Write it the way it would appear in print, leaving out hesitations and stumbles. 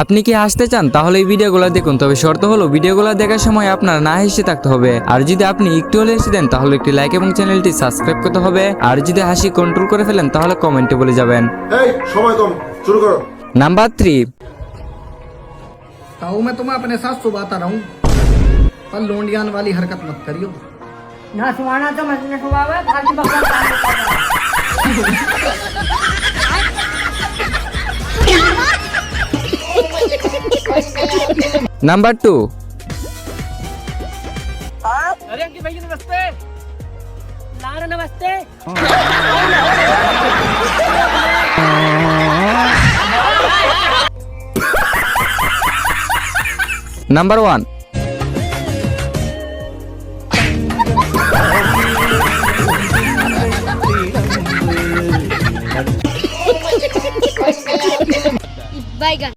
আপনি কি হাসতে চান তাহলে এই ভিডিওগুলো দেখুন, তবে শর্ত হলো ভিডিওগুলো দেখার সময় আপনার না হেসে থাকতে হবে। আর যদি আপনি একটু হলে হেসে দেন তাহলে একটি লাইক এবং চ্যানেলটি সাবস্ক্রাইব করতে হবে। আর যদি হাসি কন্ট্রোল করে ফেলেন তাহলে কমেন্টে বলে যাবেন। এই সময় কম, শুরু করো। নাম্বার 3। ताऊ मैं तुम्हें अपने साथ सुबाता रहूं पर लोंडियान वाली हरकत मत करियो। ना सुहाना तो मत न सुहावे फालतू बकवास काम मत करना। নাম্বার 2। अरे अंकित भैया नमस्ते। लारा नमस्ते। নাম্বার 1। Bye guys.